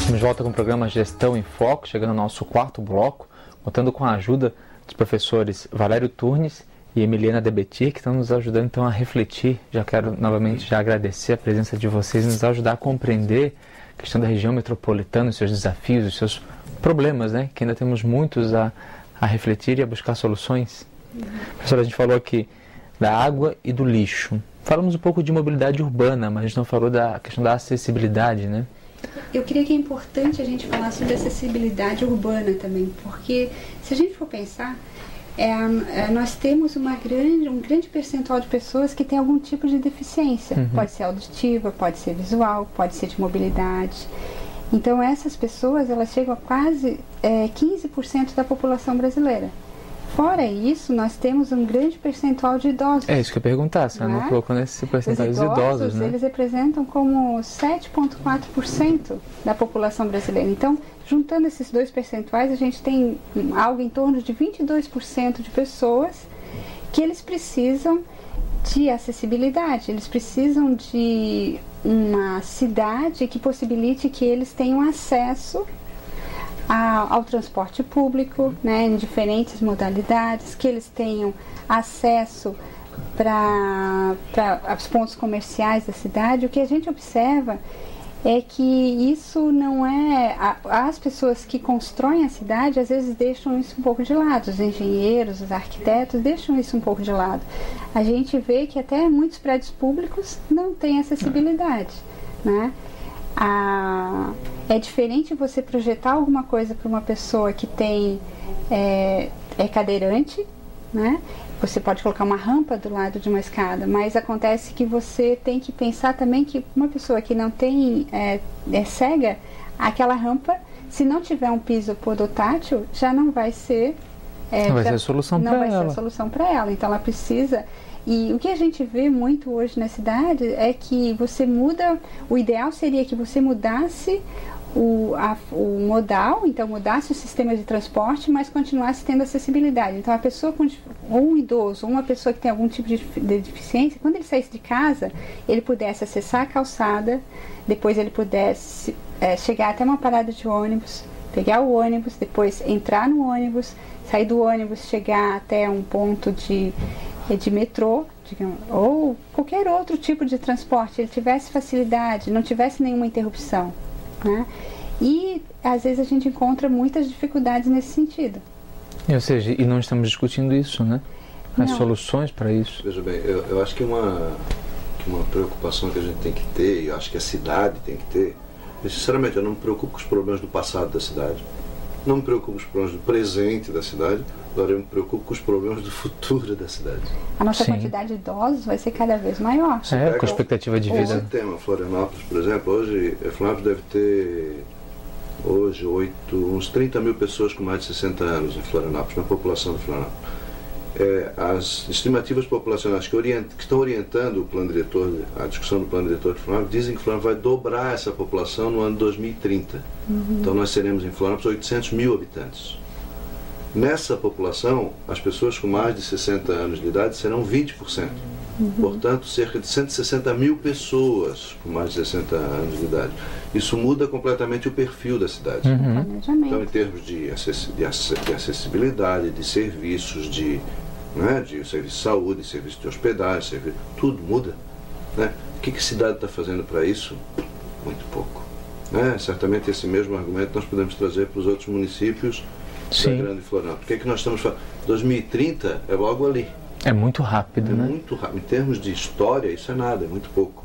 Estamos de volta com o programa Gestão em Foco, chegando ao nosso quarto bloco, contando com a ajuda dos professores Valério Turnes e Emiliana Debetir, que estão nos ajudando então a refletir. Já quero novamente agradecer a presença de vocês e nos ajudar a compreender a questão da região metropolitana, os seus desafios, os seus problemas, né? Que ainda temos muitos a refletir e a buscar soluções. Professora, a gente falou aqui da água e do lixo. Falamos um pouco de mobilidade urbana, mas a gente não falou da questão da acessibilidade, né? Eu creio que é importante a gente falar sobre acessibilidade urbana também, porque se a gente for pensar, nós temos um grande percentual de pessoas que tem algum tipo de deficiência. Pode ser auditiva, pode ser visual, pode ser de mobilidade. Então essas pessoas, elas chegam a quase 15% da população brasileira. Fora isso, nós temos um grande percentual de idosos. É isso que eu ia perguntar, você não colocou nesse percentual dos idosos, né? Eles representam como 7,4% da população brasileira. Então, juntando esses dois percentuais, a gente tem algo em torno de 22% de pessoas que eles precisam de acessibilidade, eles precisam de uma cidade que possibilite que eles tenham acesso ao transporte público, né, em diferentes modalidades, que eles tenham acesso para os pontos comerciais da cidade. O que a gente observa é que isso não é... As pessoas que constroem a cidade, às vezes deixam isso um pouco de lado. Os engenheiros, os arquitetos deixam isso um pouco de lado. A gente vê que até muitos prédios públicos não têm acessibilidade, né? É diferente você projetar alguma coisa para uma pessoa que é cadeirante, né? Você pode colocar uma rampa do lado de uma escada, mas acontece que você tem que pensar também que uma pessoa que não tem é cega, aquela rampa, se não tiver um piso podotátil, já não vai ser não vai ser a solução para ela. Não vai ser a solução para ela. Então ela precisa. E o que a gente vê muito hoje na cidade é que você muda, o ideal seria que você mudasse o modal, então mudasse o sistema de transporte, mas continuasse tendo acessibilidade. Então a pessoa, ou um idoso, ou uma pessoa que tem algum tipo de deficiência, quando ele saísse de casa, ele pudesse acessar a calçada, depois ele pudesse chegar até uma parada de ônibus, pegar o ônibus, depois entrar no ônibus, sair do ônibus, chegar até um ponto de metrô, digamos, ou qualquer outro tipo de transporte, ele tivesse facilidade, não tivesse nenhuma interrupção, né? E às vezes a gente encontra muitas dificuldades nesse sentido. Ou seja, e não estamos discutindo isso, né? As Não. Soluções para isso. Veja bem, eu acho que uma preocupação que a gente tem que ter, e eu acho que a cidade tem que ter, e, sinceramente, eu não me preocupo com os problemas do passado da cidade, não me preocupo com os problemas do presente da cidade, agora eu me preocupo com os problemas do futuro da cidade. A nossa Sim. quantidade de idosos vai ser cada vez maior. Com a expectativa de vida. Esse tema, Florianópolis, por exemplo, hoje, Florianópolis deve ter uns 30 mil pessoas com mais de 60 anos em Florianópolis, na população de Florianópolis. As estimativas populacionais que estão orientando o plano diretor, a discussão do plano diretor de Florianópolis, dizem que Florianópolis vai dobrar essa população no ano 2030. Então nós seremos em Florianópolis 800 mil habitantes. Nessa população, as pessoas com mais de 60 anos de idade serão 20%. Portanto, cerca de 160 mil pessoas com mais de 60 anos de idade. Isso muda completamente o perfil da cidade. Então, em termos de acessibilidade, de serviços, de serviço de saúde, serviço de hospedagem, tudo muda, né? O que a cidade está fazendo para isso? Muito pouco, né? Certamente esse mesmo argumento nós podemos trazer para os outros municípios da Grande Florianópolis. O que nós estamos fazendo? 2030 é logo ali. É muito rápido, né? Muito rápido. Em termos de história, isso é nada, é muito pouco.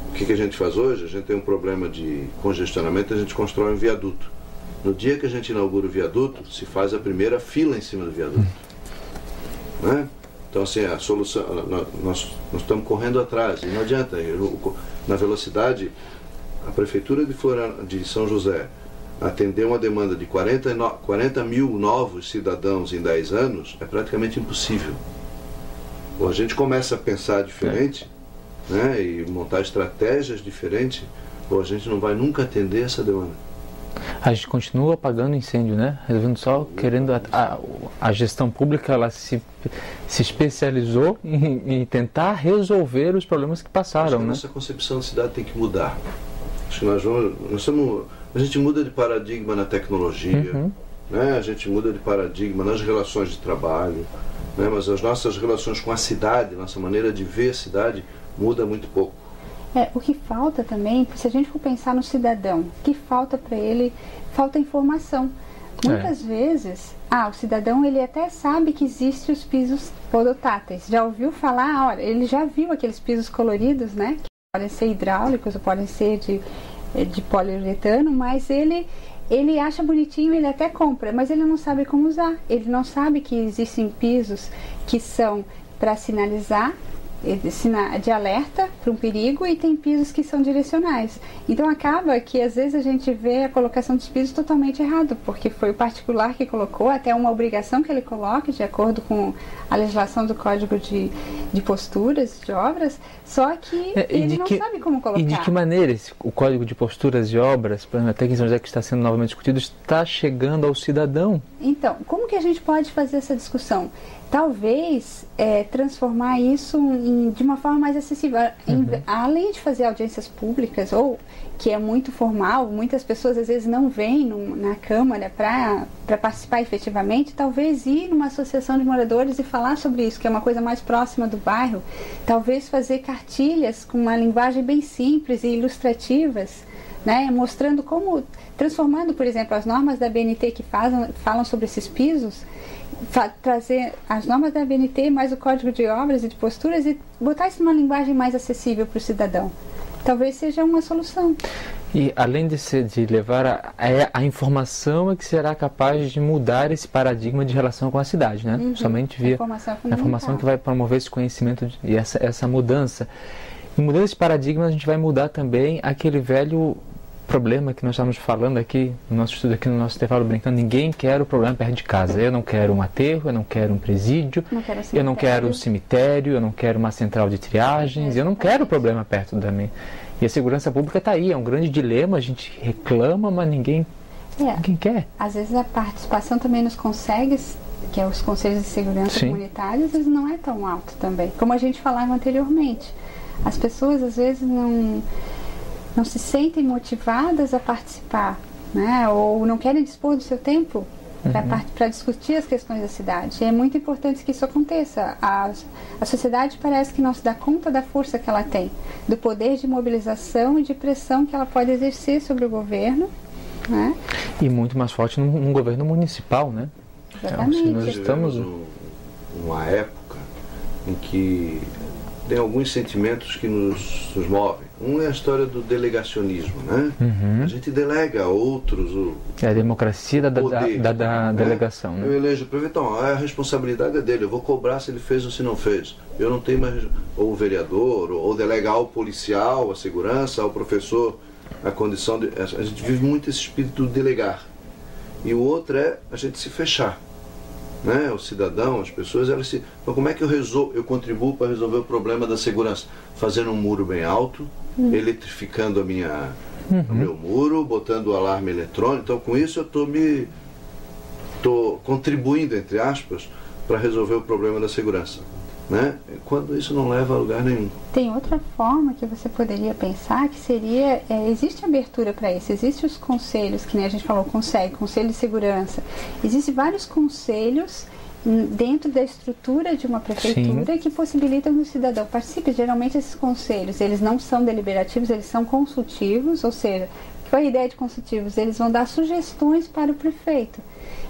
O que a gente faz hoje? A gente tem um problema de congestionamento, a gente constrói um viaduto. No dia que a gente inaugura o viaduto, se faz a primeira fila em cima do viaduto. Né? Então, assim, a solução, nós estamos correndo atrás, e não adianta. Na velocidade, a Prefeitura de São José atender uma demanda de 40 mil novos cidadãos em 10 anos é praticamente impossível. Ou a gente começa a pensar diferente, né, e montar estratégias diferentes, ou a gente não vai nunca atender essa demanda. A gente continua apagando incêndio, né? Resolvendo só, querendo... A gestão pública, ela se especializou em tentar resolver os problemas que passaram, né? Nossa concepção de cidade tem que mudar. Acho que a gente muda de paradigma na tecnologia, né? A gente muda de paradigma nas relações de trabalho, né? Mas as nossas relações com a cidade, nossa maneira de ver a cidade muda muito pouco. O que falta também, se a gente for pensar no cidadão, o que falta para ele, falta informação. Muitas vezes, o cidadão ele até sabe que existem os pisos podotáteis. Já ouviu falar, olha, ele já viu aqueles pisos coloridos, né? Que podem ser hidráulicos ou podem ser de poliuretano, mas ele acha bonitinho, ele até compra, mas ele não sabe como usar. Ele não sabe que existem pisos que são para sinalizar, de alerta para um perigo, e tem pisos que são direcionais. Então acaba que às vezes a gente vê a colocação dos pisos totalmente errado, porque foi o particular que colocou, até uma obrigação que ele coloque de acordo com a legislação do Código de Posturas de Obras, só que ele não sabe como colocar. E de que maneira o Código de Posturas de Obras, por exemplo, até aqui em São José, que está sendo novamente discutido, está chegando ao cidadão? Então, como que a gente pode fazer essa discussão? Talvez transformar isso de uma forma mais acessível. Além de fazer audiências públicas, ou que é muito formal, muitas pessoas às vezes não vêm na Câmara para participar efetivamente, talvez ir numa associação de moradores e falar sobre isso, que é uma coisa mais próxima do bairro. Talvez fazer cartilhas com uma linguagem bem simples e ilustrativas, né, mostrando como, transformando, por exemplo, as normas da BNT que falam sobre esses pisos, trazer as normas da BNT mais o Código de Obras e de Posturas e botar isso numa linguagem mais acessível para o cidadão. Talvez seja uma solução. E além de levar a informação é que será capaz de mudar esse paradigma de relação com a cidade, né? Somente via a informação que vai promover esse conhecimento e essa mudança. E mudando esse paradigma, a gente vai mudar também aquele velho problema que nós estamos falando aqui no nosso estudo, aqui no nosso intervalo, brincando. Ninguém quer o problema perto de casa. Eu não quero um aterro, eu não quero um presídio, eu não quero um cemitério, eu não quero uma central de triagens, eu não quero o problema perto da minha. E a segurança pública está aí, é um grande dilema, a gente reclama, mas ninguém quer. Às vezes a participação também nos conselhos, que é os conselhos de segurança comunitários, às vezes não é tão alto também, como a gente falava anteriormente. As pessoas às vezes não se sentem motivadas a participar, né? Ou não querem dispor do seu tempo para discutir as questões da cidade. E é muito importante que isso aconteça. A sociedade parece que não se dá conta da força que ela tem, do poder de mobilização e de pressão que ela pode exercer sobre o governo, né? E muito mais forte num governo municipal, né? Exatamente. Nós estamos numa época em que tem alguns sentimentos que nos movem. Um é a história do delegacionismo, né? A gente delega a outros a democracia da delegação, né? Eu elejo o prefeito, então, a responsabilidade é dele, eu vou cobrar se ele fez ou se não fez. Eu não tenho mais, ou o vereador, ou delegar ao policial, a segurança, ao professor, a condição de... A gente vive muito esse espírito de delegar. E o outro é a gente se fechar, né? O cidadão, as pessoas, elas se... Então, como é que eu contribuo para resolver o problema da segurança? Fazendo um muro bem alto, eletrificando o meu muro, botando o alarme eletrônico. Então, com isso eu estou contribuindo, entre aspas, para resolver o problema da segurança, né? Quando isso não leva a lugar nenhum. Tem outra forma que você poderia pensar, que seria, existe abertura para isso, existem os conselhos, que nem a gente falou, conselho de segurança, existem vários conselhos dentro da estrutura de uma prefeitura que possibilitam que o cidadão participe. Geralmente esses conselhos, eles não são deliberativos, eles são consultivos, ou seja, qual é a ideia de consultivos? Eles vão dar sugestões para o prefeito,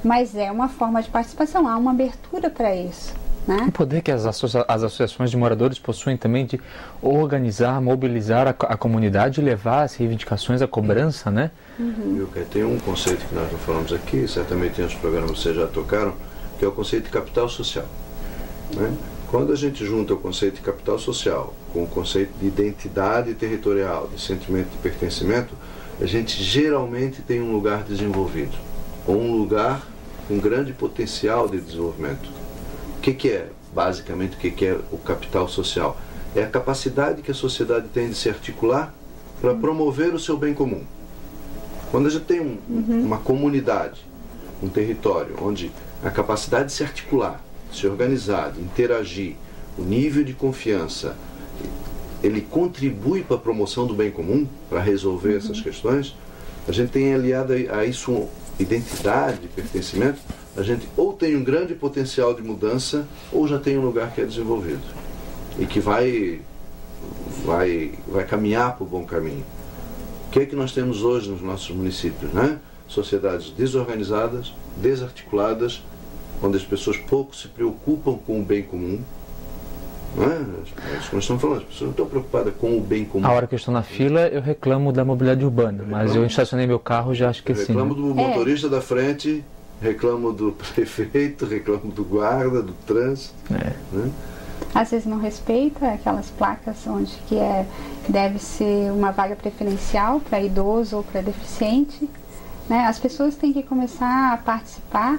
mas é uma forma de participação, há uma abertura para isso, né? O poder que as associações de moradores possuem também de organizar, mobilizar a comunidade e levar as reivindicações, a cobrança, né? Tem um conceito que nós não falamos aqui, certamente em outros programas vocês já tocaram, que é o conceito de capital social, né? Quando a gente junta o conceito de capital social com o conceito de identidade territorial, de sentimento de pertencimento, a gente geralmente tem um lugar desenvolvido, ou um lugar com grande potencial de desenvolvimento. O que é, basicamente, o que é o capital social? É a capacidade que a sociedade tem de se articular para promover o seu bem comum. Quando a gente tem uma comunidade, um território, onde a capacidade de se articular, de se organizar, de interagir, o nível de confiança ele contribui para a promoção do bem comum, para resolver essas questões, a gente tem aliado a isso identidade, pertencimento, a gente ou tem um grande potencial de mudança, ou já tem um lugar que é desenvolvido e que vai caminhar para o bom caminho. O que é que nós temos hoje nos nossos municípios, né? Sociedades desorganizadas, desarticuladas, onde as pessoas pouco se preocupam com o bem comum. Não é? É isso que nós estamos falando, as pessoas não estão preocupadas com o bem comum. A hora que eu estou na fila, eu reclamo da mobilidade urbana, mas eu estacionei meu carro, já acho que sim. Reclamo do motorista da frente, reclamo do prefeito, reclamo do guarda, do trânsito. Né? Às vezes não respeita aquelas placas onde que deve ser uma vaga preferencial para idoso ou para deficiente. Né? As pessoas têm que começar a participar,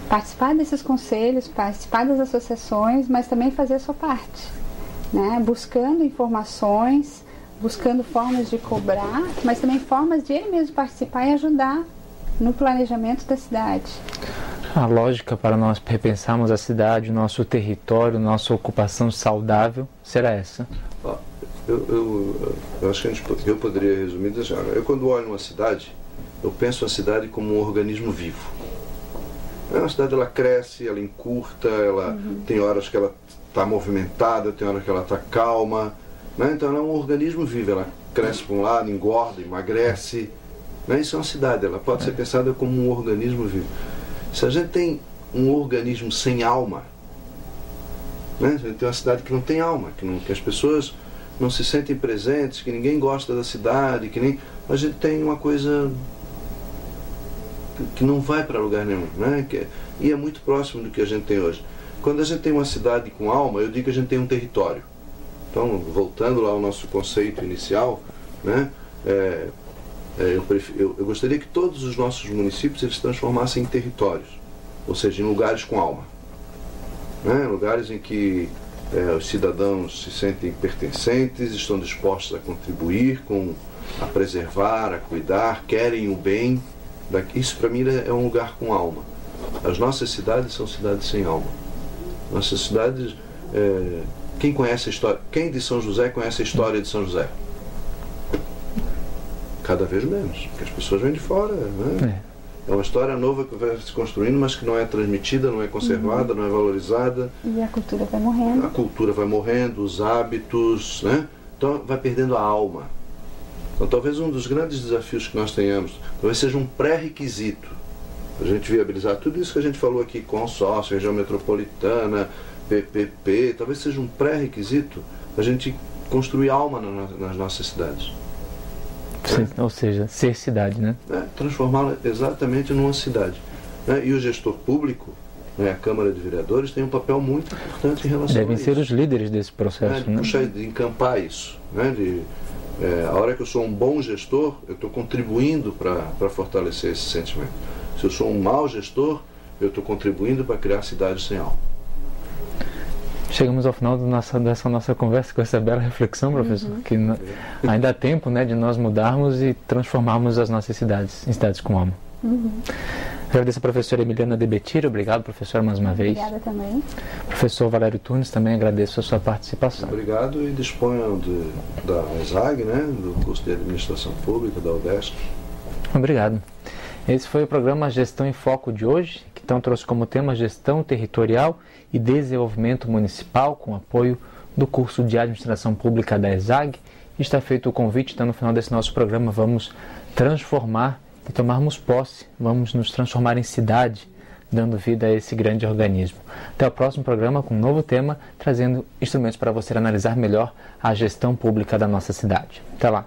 participar desses conselhos, participar das associações, mas também fazer a sua parte, né? Buscando informações, buscando formas de cobrar, mas também formas de ele mesmo participar e ajudar no planejamento da cidade. A lógica para nós repensarmos a cidade, o nosso território, nossa ocupação saudável será essa. Eu acho que eu poderia resumir dizendo, eu quando olho uma cidade, eu penso a cidade como um organismo vivo. A cidade ela cresce, ela encurta, ela tem horas que ela está movimentada, tem horas que ela está calma, né? Então ela é um organismo vivo, ela cresce para um lado, engorda, emagrece, né? Isso é uma cidade, ela pode ser pensada como um organismo vivo. Se a gente tem um organismo sem alma, né? A gente tem uma cidade que não tem alma, que as pessoas não se sentem presentes, que ninguém gosta da cidade, a gente tem uma coisa que não vai para lugar nenhum, né? E é muito próximo do que a gente tem hoje. Quando a gente tem uma cidade com alma, eu digo que a gente tem um território. Então, voltando lá ao nosso conceito inicial, né? Eu gostaria que todos os nossos municípios eles se transformassem em territórios, ou seja, em lugares com alma, né? Lugares em que os cidadãos se sentem pertencentes, estão dispostos a contribuir, a preservar, a cuidar, querem o bem. Isso para mim é um lugar com alma. As nossas cidades são cidades sem alma. Nossas cidades, quem conhece a história, quem de São José conhece a história de São José? Cada vez menos, porque as pessoas vêm de fora, né? É uma história nova que vai se construindo, mas que não é transmitida, não é conservada, não é valorizada. E a cultura vai morrendo. A cultura vai morrendo, os hábitos, né? Então vai perdendo a alma. Então talvez um dos grandes desafios que nós tenhamos, talvez seja um pré-requisito para a gente viabilizar tudo isso que a gente falou aqui, consórcio, região metropolitana, PPP, talvez seja um pré-requisito para a gente construir alma nas nossas cidades. Ou seja, ser cidade, né? Transformá-la exatamente numa cidade. Né? E o gestor público, né, a Câmara de Vereadores, tem um papel muito importante em relação a isso. Devem ser os líderes desse processo, né? De encampar isso, né? A hora que eu sou um bom gestor, eu estou contribuindo para fortalecer esse sentimento. Se eu sou um mau gestor, eu estou contribuindo para criar cidades sem alma. Chegamos ao final dessa nossa conversa com essa bela reflexão, professor, que ainda há tempo, né, de nós mudarmos e transformarmos as nossas cidades em cidades com alma. Agradeço a professora Emiliana Debetir, obrigado, professora, mais uma vez. Obrigada também. Professor Valério Turnes, também agradeço a sua participação. Obrigado e disponham da ESAG, né, do curso de Administração Pública, da UDESC. Obrigado. Esse foi o programa Gestão em Foco de hoje, que então trouxe como tema Gestão Territorial e Desenvolvimento Municipal, com apoio do curso de Administração Pública da ESAG. Está feito o convite, então no final desse nosso programa vamos transformar e tomarmos posse, vamos nos transformar em cidade, dando vida a esse grande organismo. Até o próximo programa com um novo tema, trazendo instrumentos para você analisar melhor a gestão pública da nossa cidade. Até lá!